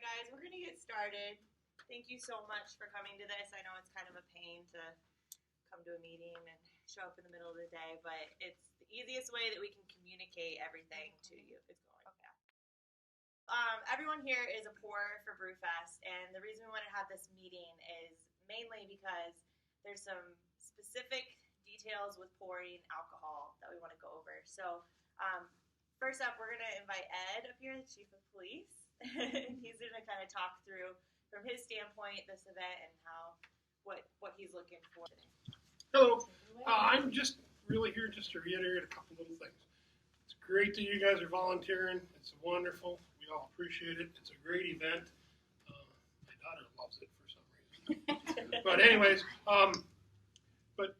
guys, we're gonna get started. Thank you so much for coming to this. I know it's kind of a pain to come to a meeting and show up in the middle of the day, but it's the easiest way that we can communicate everything to you. It's going. Okay. Everyone here is a pour for Brewfest, and the reason we want to have this meeting is mainly because there's some specific details with pouring alcohol that we want to go over. So, first up, we're going to invite Ed up here, the Chief of Police. He's going to kind of talk through, from his standpoint, this event and what he's looking for today. Hello. I'm just really here just to reiterate a couple little things. It's great that you guys are volunteering. It's wonderful. We all appreciate it. It's a great event. My daughter loves it for some reason. But anyways, but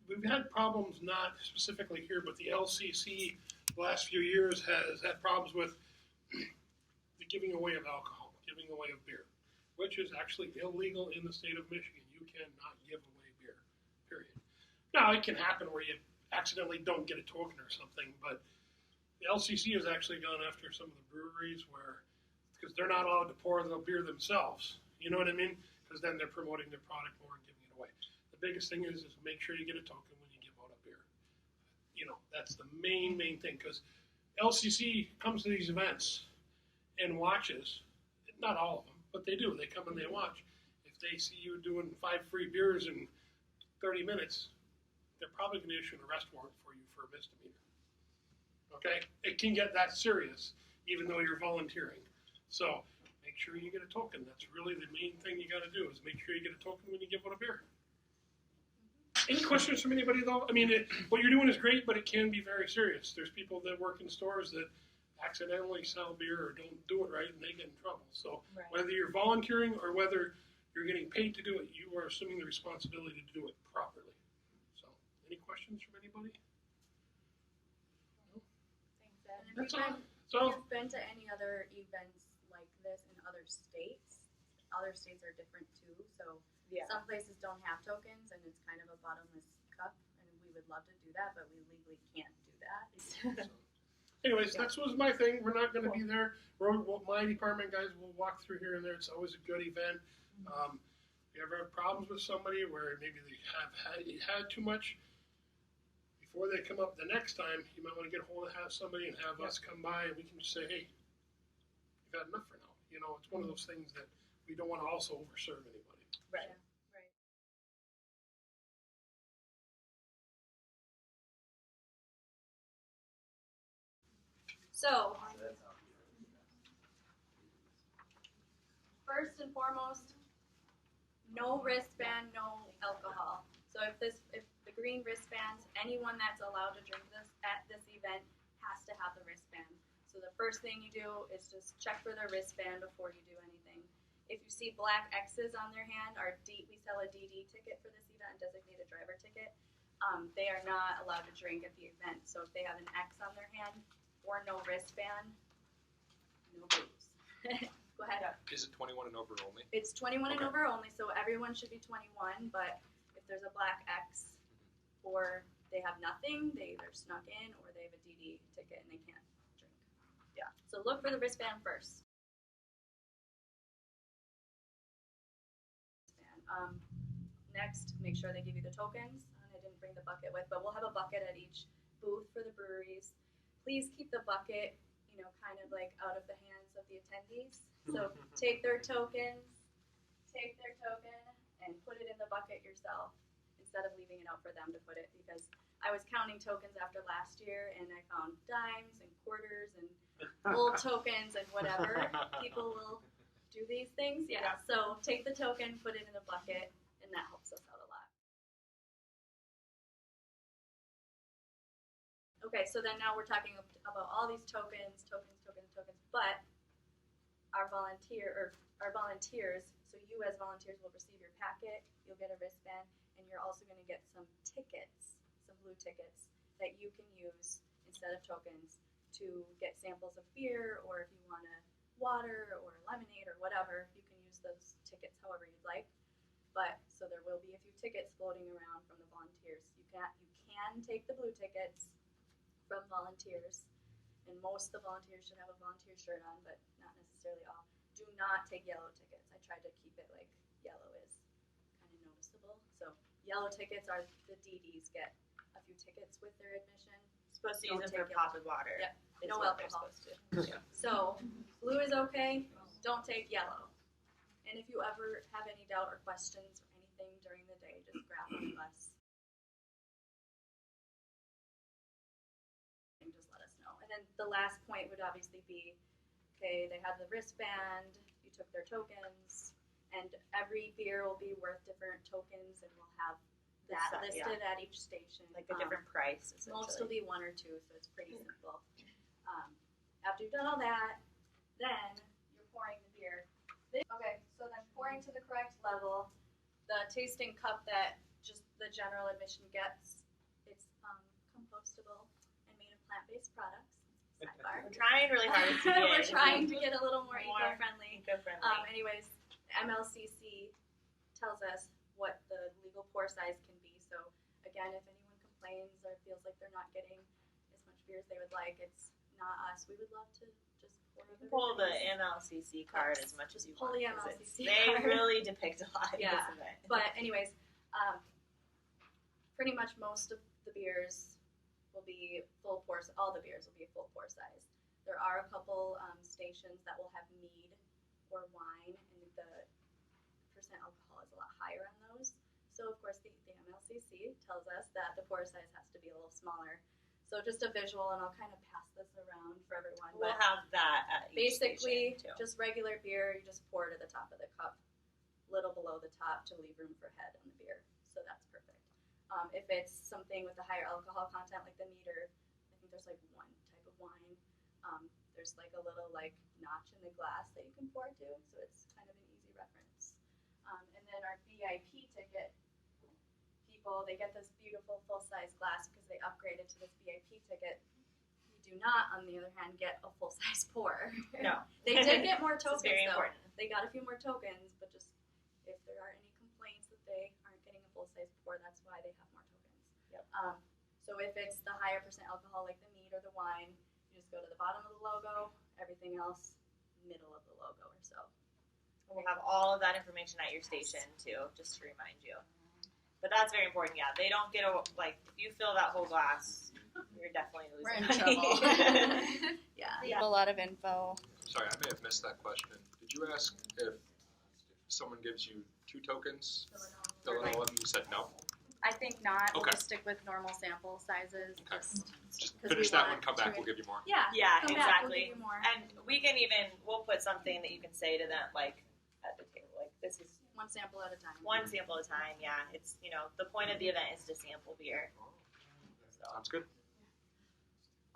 we've had problems, not specifically here, but the LCC the last few years has had problems with the giving away of alcohol, giving away of beer, which is actually illegal in the state of Michigan. You cannot give away beer, period. Now, it can happen where you accidentally don't get a token or something, but the LCC has actually gone after some of the breweries because they're not allowed to pour the beer themselves. You know what I mean? Because then they're promoting their product more and giving it away. The biggest thing is make sure you get a token when you give out a beer. You know, that's the main thing, because LCC comes to these events and watches, not all of them, but they do. They come and they watch. If they see you doing 5 free beers in 30 minutes, they're probably going to issue an arrest warrant for you for a misdemeanor. Okay? It can get that serious, even though you're volunteering. So make sure you get a token. That's really the main thing you got to do, is make sure you get a token when you give out a beer. Any questions from anybody, though? I mean, what you're doing is great, but it can be very serious. There's people that work in stores that accidentally sell beer or don't do it right, and they get in trouble. So Whether you're volunteering or whether you're getting paid to do it, you are assuming the responsibility to do it properly. So, any questions from anybody? No? Thanks, Ed. That's all. So, have you been to any other events like this in other states? Other states are different too, so some places don't have tokens, and it's kind of a bottomless cup, and we would love to do that, but we legally can't do that. Anyways, that was my thing. We're not going to be there. My department guys will walk through here and there. It's always a good event. If you ever have problems with somebody where maybe they have had too much, before they come up the next time, you might want to get a hold of somebody and have us come by, and we can just say, hey, you've had enough for now. You know, it's one of those things that we don't want to also overserve anybody. Right. So, first and foremost, no wristband, no alcohol. So if the green wristbands, anyone that's allowed to drink this at this event has to have the wristband. So the first thing you do is just check for their wristband before you do anything. If you see black X's on their hand, we sell a DD ticket for this event, designated driver ticket. They are not allowed to drink at the event. So if they have an X on their hand or no wristband, no booze. Go ahead. Is it 21 and over only? It's 21 and over only, so everyone should be 21, but if there's a black X or they have nothing, they either snuck in or they have a DD ticket and they can't drink. Yeah. So look for the wristband first. Next, make sure they give you the tokens. I didn't bring the bucket with, but we'll have a bucket at each booth for the breweries. Please keep the bucket, kind of like out of the hands of the attendees. So take their token, and put it in the bucket yourself instead of leaving it out for them to put it, because I was counting tokens after last year and I found dimes and quarters and old tokens and whatever. People will do these things. Yeah. So take the token, put it in a bucket, and that helps us out a lot. Okay, so then now we're talking about all these tokens, but our volunteers, so you as volunteers will receive your packet, you'll get a wristband, and you're also going to get some tickets, some blue tickets that you can use instead of tokens to get samples of beer, or if you want water or lemonade or whatever, you can use those tickets however you'd like. But so there will be a few tickets floating around from the volunteers. You can take the blue tickets from volunteers, and most of the volunteers should have a volunteer shirt on, but not necessarily all. Do not take yellow tickets. I tried to keep it like yellow is kind of noticeable. So yellow tickets are the DDs get a few tickets with their admission. Supposed to Don't use them for take yellow. potted water. Yep. is No what they're alcohol. supposed to. So blue is okay. Don't take yellow. And if you ever have any doubt or questions or anything during the day, just grab one of us and just let us know. And then the last point would obviously be, okay, they had the wristband, you took their tokens, and every beer will be worth different tokens, and we'll have that Set, listed at each station. Like a different price, essentially. Most will be one or two, so it's pretty simple. After you've done all that, then you're pouring the beer. Okay, so then pouring to the correct level, the tasting cup that just the general admission gets, it's compostable and made of plant-based products. Sidebar. We're trying really hard to get We're trying to get a little more eco-friendly. eco-friendly. Anyways, MLCC tells us what the legal pour size can be. So again, if anyone complains or feels like they're not getting as much beer as they would like, it's not us. We would love to just pour Pull the everybody's. MLCC card as much as you Pull want. the 'cause it's- MLCC They card. really depict a lot in Yeah. this event. But anyways, pretty much most of the beers will be full pour. All the beers will be a full pour size. There are a couple stations that will have mead or wine, and the percent alcohol is a lot higher on those. So of course the MLCC tells us that the pour size has to be a little smaller. So just a visual, and I'll kind of pass this around for everyone. We'll but have that at each basically, station, too. just regular beer, you just pour it at the top of the cup, little below the top to leave room for head on the beer. So that's perfect. If it's something with a higher alcohol content, like the meter, I think there's like one type of wine. There's like a little like notch in the glass that you can pour to, so it's kind of an easy reference. And then our VIP ticket people, they get this beautiful full-size glass because they upgraded to this VIP ticket. We do not, on the other hand, get a full-size pour. No. They did get more This tokens, is very though. important. They got a few more tokens, but just if there are any complaints that they aren't getting a full-size pour, that's why they have more tokens. Yep. So if it's the higher percent alcohol, like the mead or the wine, you just go to the bottom of the logo. Everything else, middle of the logo or so. We'll have all of that information at your station too, just to remind you. But that's very important. Yeah, they don't get like if you fill that whole glass, you're definitely We're losing in money. trouble. Yeah. A lot of info. Sorry, I may have missed that question. Did you ask if someone gives you 2 tokens, fill it all up, and you said no? I think not. We'll Okay. just stick with normal sample sizes. Okay. Just 'cause finish we that want one, come back, to- we'll give you more. Yeah. Yeah, Come back, we'll exactly. give you more. And we can we'll put something that you can say to them like at the table, like this is One sample at a time. one sample at a time. Yeah, it's the point of the event is to sample beer. So Sounds good.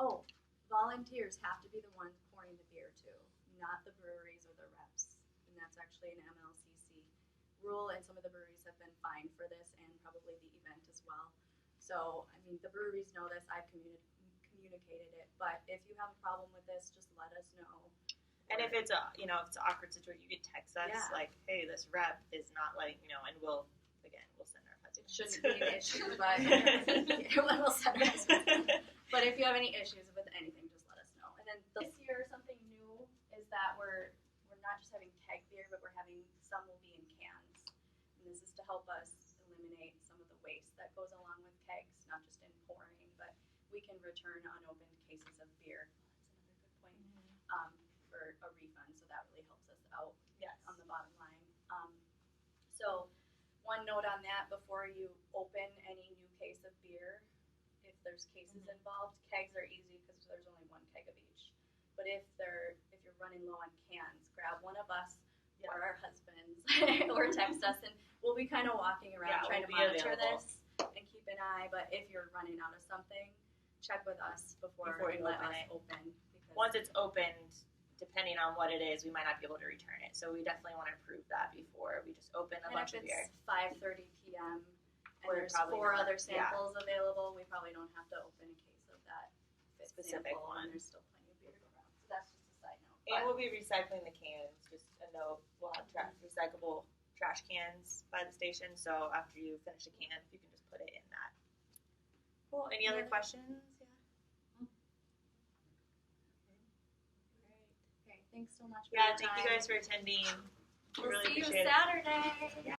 Oh, volunteers have to be the ones pouring the beer too, not the breweries or the reps. And that's actually an MLCC rule, and some of the breweries have been fined for this, and probably the event as well. So, I mean, the breweries know this. I've communicated it, but if you have a problem with this, just let us know. and if it's if it's an awkward situation, you could text us Yeah. like, hey, this rep is not letting and we'll send our It message. shouldn't be an issue, but we'll send us. But if you have any issues with anything, just let us know. And then this year, something new is that we're not just having keg beer, but we're having some will be in cans. And this is to help us eliminate some of the waste that goes along with kegs, not just in pouring, but we can return unopened cases of beer. That's another good point. For a refund, so that really helps us out Yes. on the bottom line. So one note on that, before you open any new case of beer, if there's cases involved, kegs are easy because there's only one keg of each. But if you're running low on cans, grab one of us or our husbands or text us, and we'll be kind of walking around trying to we'll be monitor available. this and keep an eye. But if you're running out of something, check with us before Before you you let open us it. open. Because Once it's opened, depending on what it is, we might not be able to return it. So we definitely want to approve that before we just open a and bunch if of beer. it's 5:30 p.m. and We're there's probably 4 not- other yeah. samples available, we probably don't have to open a case of that Specific sample, one. and there's still plenty of beer to go around. So that's just a side note. And But we'll be recycling the cans. Just a note, we'll have recyclable trash cans by the station. So after you finish a can, you can just put it in that. Cool. Any other questions? Yeah. okay. Thanks so much for Yeah, your thank time. you guys for attending. We We'll really see you appreciate it. Saturday.